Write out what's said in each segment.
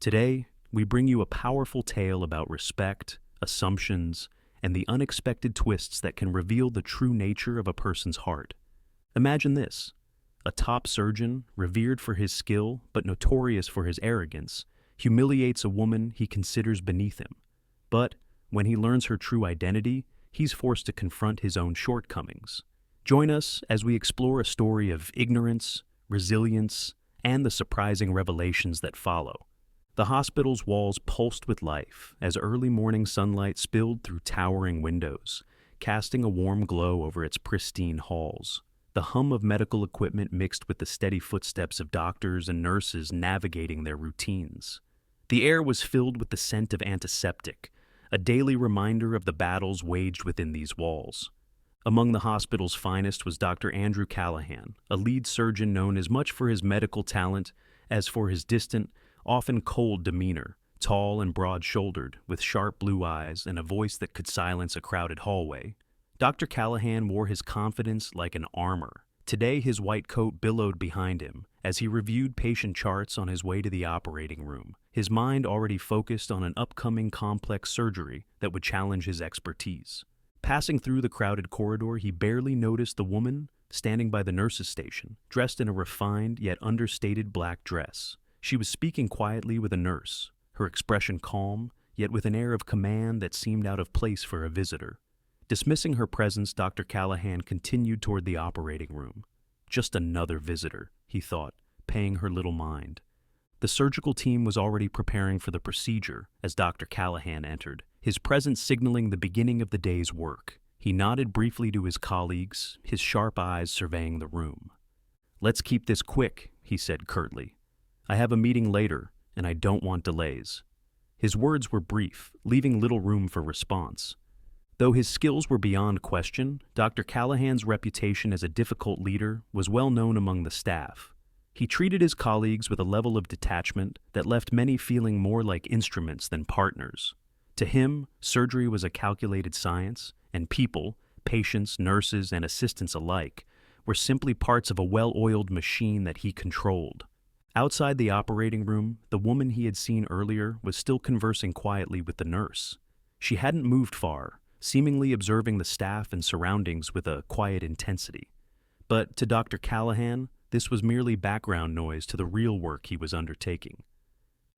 Today, we bring you a powerful tale about respect, assumptions, and the unexpected twists that can reveal the true nature of a person's heart. Imagine this: a top surgeon, revered for his skill but notorious for his arrogance, humiliates a woman he considers beneath him. But when he learns her true identity, he's forced to confront his own shortcomings. Join us as we explore a story of ignorance, resilience, and the surprising revelations that follow. The hospital's walls pulsed with life as early morning sunlight spilled through towering windows, casting a warm glow over its pristine halls. The hum of medical equipment mixed with the steady footsteps of doctors and nurses navigating their routines. The air was filled with the scent of antiseptic, a daily reminder of the battles waged within these walls. Among the hospital's finest was Dr. Andrew Callahan, a lead surgeon known as much for his medical talent as for his distant, often cold demeanor, tall and broad-shouldered, with sharp blue eyes and a voice that could silence a crowded hallway. Dr. Callahan wore his confidence like an armor. Today, his white coat billowed behind him as he reviewed patient charts on his way to the operating room, his mind already focused on an upcoming complex surgery that would challenge his expertise. Passing through the crowded corridor, he barely noticed the woman standing by the nurse's station, dressed in a refined yet understated black dress. She was speaking quietly with a nurse, her expression calm, yet with an air of command that seemed out of place for a visitor. Dismissing her presence, Dr. Callahan continued toward the operating room. Just another visitor, he thought, paying her little mind. The surgical team was already preparing for the procedure as Dr. Callahan entered, his presence signaling the beginning of the day's work. He nodded briefly to his colleagues, his sharp eyes surveying the room. "Let's keep this quick," he said curtly. "I have a meeting later, and I don't want delays." His words were brief, leaving little room for response. Though his skills were beyond question, Dr. Callahan's reputation as a difficult leader was well known among the staff. He treated his colleagues with a level of detachment that left many feeling more like instruments than partners. To him, surgery was a calculated science, and people, patients, nurses, and assistants alike, were simply parts of a well-oiled machine that he controlled. Outside the operating room, the woman he had seen earlier was still conversing quietly with the nurse. She hadn't moved far, seemingly observing the staff and surroundings with a quiet intensity. But to Dr. Callahan, this was merely background noise to the real work he was undertaking.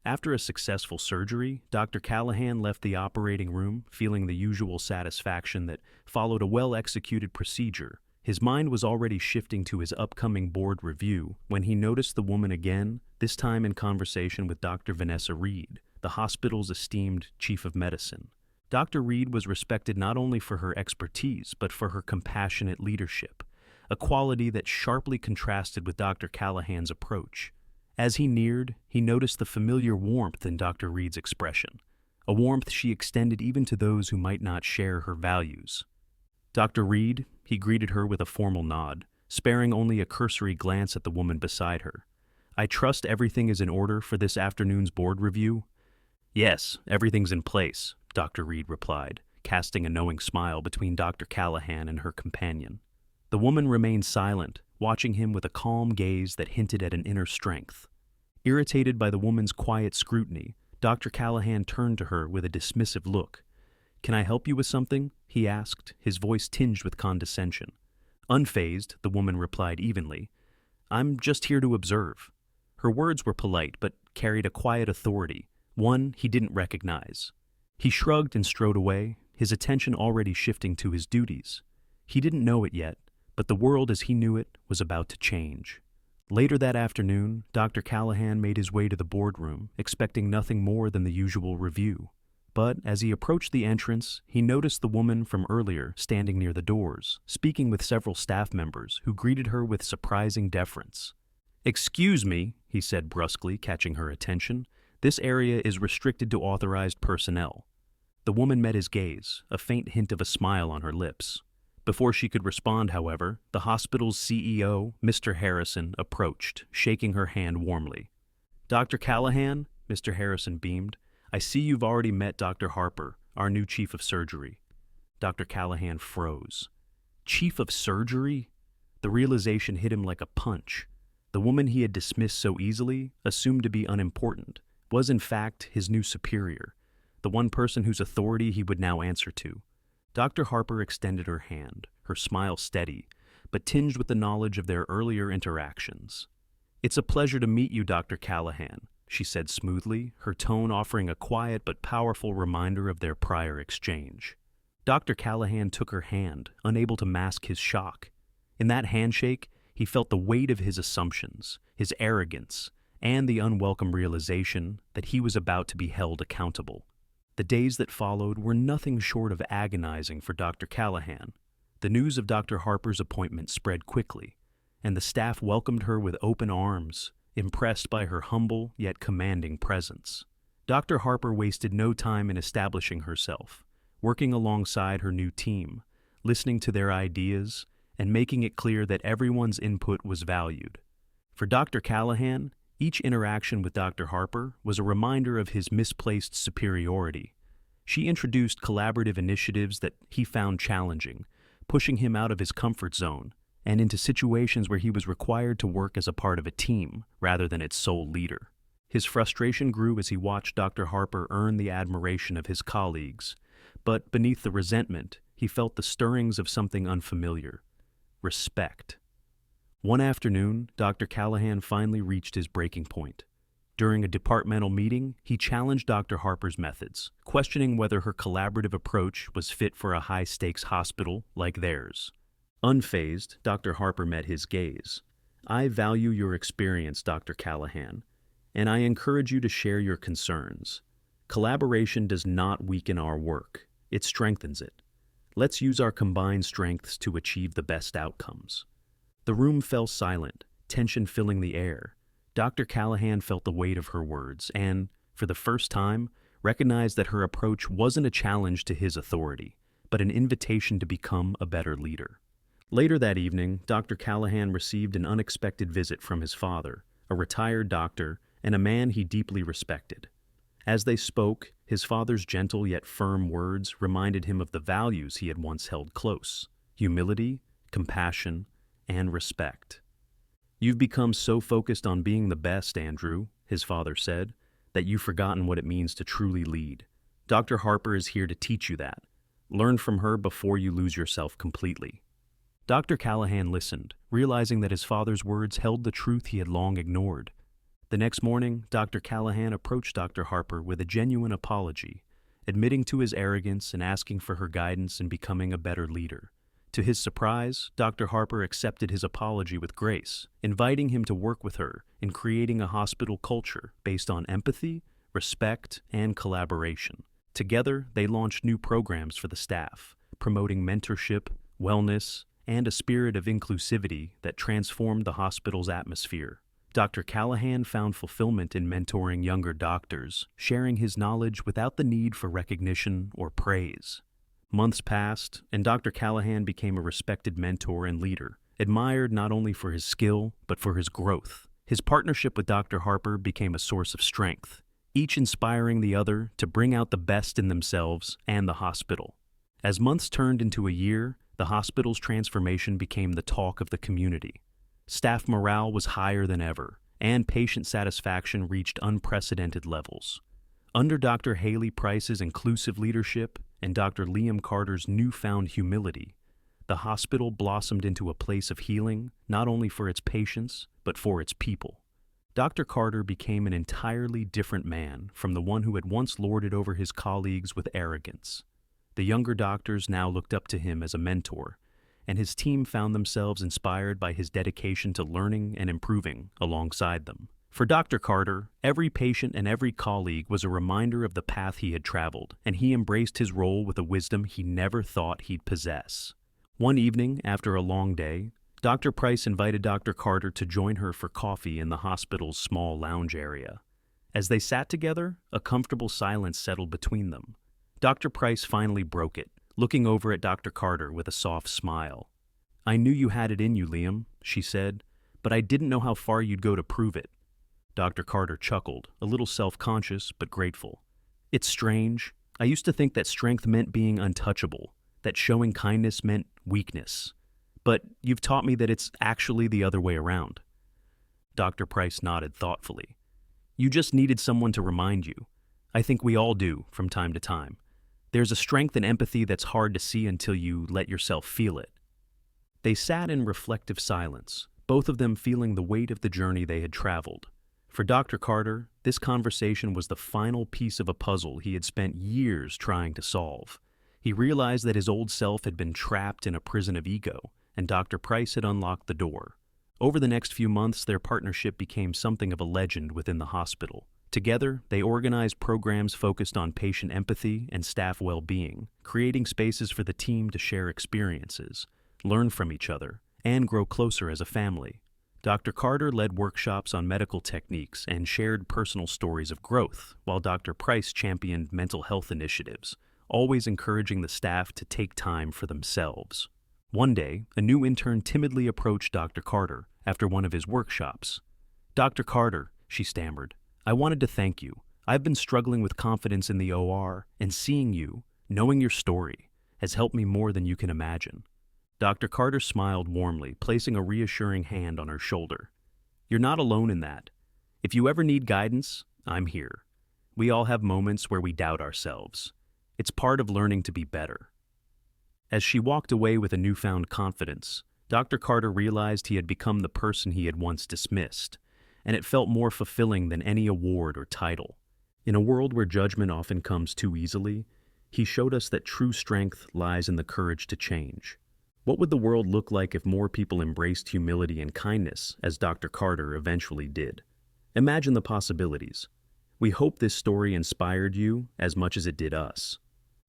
After a successful surgery, Dr. Callahan left the operating room feeling the usual satisfaction that followed a well-executed procedure. His mind was already shifting to his upcoming board review when he noticed the woman again, this time in conversation with Dr. Vanessa Reed, the hospital's esteemed chief of medicine. Dr. Reed was respected not only for her expertise, but for her compassionate leadership, a quality that sharply contrasted with Dr. Callahan's approach. As he neared, he noticed the familiar warmth in Dr. Reed's expression, a warmth she extended even to those who might not share her values. "Dr. Reed," he greeted her with a formal nod, sparing only a cursory glance at the woman beside her. "I trust everything is in order for this afternoon's board review?" "Yes, everything's in place," Dr. Reed replied, casting a knowing smile between Dr. Callahan and her companion. The woman remained silent, watching him with a calm gaze that hinted at an inner strength. Irritated by the woman's quiet scrutiny, Dr. Callahan turned to her with a dismissive look. "Can I help you with something?" he asked, his voice tinged with condescension. Unfazed, the woman replied evenly, "I'm just here to observe." Her words were polite but carried a quiet authority, one he didn't recognize. He shrugged and strode away, his attention already shifting to his duties. He didn't know it yet, but the world as he knew it was about to change. Later that afternoon, Dr. Callahan made his way to the boardroom, expecting nothing more than the usual review. But as he approached the entrance, he noticed the woman from earlier standing near the doors, speaking with several staff members who greeted her with surprising deference. "Excuse me," he said brusquely, catching her attention. "This area is restricted to authorized personnel." The woman met his gaze, a faint hint of a smile on her lips. Before she could respond, however, the hospital's CEO, Mr. Harrison, approached, shaking her hand warmly. "Dr. Callahan," Mr. Harrison beamed, "I see you've already met Dr. Harper, our new chief of surgery." Dr. Callahan froze. Chief of surgery? The realization hit him like a punch. The woman he had dismissed so easily, assumed to be unimportant, was in fact his new superior, the one person whose authority he would now answer to. Dr. Harper extended her hand, her smile steady, but tinged with the knowledge of their earlier interactions. "It's a pleasure to meet you, Dr. Callahan," she said smoothly, her tone offering a quiet but powerful reminder of their prior exchange. Dr. Callahan took her hand, unable to mask his shock. In that handshake, he felt the weight of his assumptions, his arrogance, and the unwelcome realization that he was about to be held accountable. The days that followed were nothing short of agonizing for Dr. Callahan. The news of Dr. Harper's appointment spread quickly, and the staff welcomed her with open arms, impressed by her humble yet commanding presence. Dr. Harper wasted no time in establishing herself, working alongside her new team, listening to their ideas, and making it clear that everyone's input was valued. For Dr. Callahan, each interaction with Dr. Harper was a reminder of his misplaced superiority. She introduced collaborative initiatives that he found challenging, pushing him out of his comfort zone and into situations where he was required to work as a part of a team rather than its sole leader. His frustration grew as he watched Dr. Harper earn the admiration of his colleagues, but beneath the resentment, he felt the stirrings of something unfamiliar: respect. One afternoon, Dr. Callahan finally reached his breaking point. During a departmental meeting, he challenged Dr. Harper's methods, questioning whether her collaborative approach was fit for a high-stakes hospital like theirs. Unfazed, Dr. Harper met his gaze. "I value your experience, Dr. Callahan, and I encourage you to share your concerns. Collaboration does not weaken our work, it strengthens it. Let's use our combined strengths to achieve the best outcomes." The room fell silent, tension filling the air. Dr. Callahan felt the weight of her words and, for the first time, recognized that her approach wasn't a challenge to his authority, but an invitation to become a better leader. Later that evening, Dr. Callahan received an unexpected visit from his father, a retired doctor and a man he deeply respected. As they spoke, his father's gentle yet firm words reminded him of the values he had once held close: humility, compassion, and respect. "You've become so focused on being the best, Andrew," his father said, "that you've forgotten what it means to truly lead. Dr. Harper is here to teach you that. Learn from her before you lose yourself completely." Dr. Callahan listened, realizing that his father's words held the truth he had long ignored. The next morning, Dr. Callahan approached Dr. Harper with a genuine apology, admitting to his arrogance and asking for her guidance in becoming a better leader. To his surprise, Dr. Harper accepted his apology with grace, inviting him to work with her in creating a hospital culture based on empathy, respect, and collaboration. Together, they launched new programs for the staff, promoting mentorship, wellness, and a spirit of inclusivity that transformed the hospital's atmosphere. Dr. Callahan found fulfillment in mentoring younger doctors, sharing his knowledge without the need for recognition or praise. Months passed, and Dr. Callahan became a respected mentor and leader, admired not only for his skill, but for his growth. His partnership with Dr. Harper became a source of strength, each inspiring the other to bring out the best in themselves and the hospital. As months turned into a year, the hospital's transformation became the talk of the community. Staff morale was higher than ever, and patient satisfaction reached unprecedented levels. Under Dr. Haley Price's inclusive leadership and Dr. Liam Carter's newfound humility, the hospital blossomed into a place of healing, not only for its patients, but for its people. Dr. Carter became an entirely different man from the one who had once lorded over his colleagues with arrogance. The younger doctors now looked up to him as a mentor, and his team found themselves inspired by his dedication to learning and improving alongside them. For Dr. Carter, every patient and every colleague was a reminder of the path he had traveled, and he embraced his role with a wisdom he never thought he'd possess. One evening, after a long day, Dr. Price invited Dr. Carter to join her for coffee in the hospital's small lounge area. As they sat together, a comfortable silence settled between them. Dr. Price finally broke it, looking over at Dr. Carter with a soft smile. "I knew you had it in you, Liam," she said, "but I didn't know how far you'd go to prove it." Dr. Carter chuckled, a little self-conscious but grateful. "It's strange. I used to think that strength meant being untouchable, that showing kindness meant weakness. But you've taught me that it's actually the other way around." Dr. Price nodded thoughtfully. You just needed someone to remind you. I think we all do from time to time. There's a strength and empathy that's hard to see until you let yourself feel it. They sat in reflective silence, both of them feeling the weight of the journey they had traveled. For Dr. Carter, this conversation was the final piece of a puzzle he had spent years trying to solve. He realized that his old self had been trapped in a prison of ego, and Dr. Price had unlocked the door. Over the next few months, their partnership became something of a legend within the hospital. Together, they organized programs focused on patient empathy and staff well-being, creating spaces for the team to share experiences, learn from each other, and grow closer as a family. Dr. Carter led workshops on medical techniques and shared personal stories of growth, while Dr. Price championed mental health initiatives, always encouraging the staff to take time for themselves. One day, a new intern timidly approached Dr. Carter after one of his workshops. "Dr. Carter," she stammered, "I wanted to thank you. I've been struggling with confidence in the OR, and seeing you, knowing your story, has helped me more than you can imagine." Dr. Carter smiled warmly, placing a reassuring hand on her shoulder. "You're not alone in that. If you ever need guidance, I'm here. We all have moments where we doubt ourselves. It's part of learning to be better." As she walked away with a newfound confidence, Dr. Carter realized he had become the person he had once dismissed, and it felt more fulfilling than any award or title. In a world where judgment often comes too easily, he showed us that true strength lies in the courage to change. What would the world look like if more people embraced humility and kindness, as Dr. Carter eventually did? Imagine the possibilities. We hope this story inspired you as much as it did us.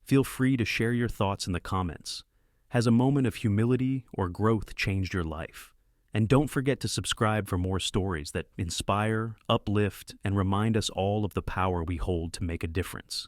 Feel free to share your thoughts in the comments. Has a moment of humility or growth changed your life? And don't forget to subscribe for more stories that inspire, uplift, and remind us all of the power we hold to make a difference.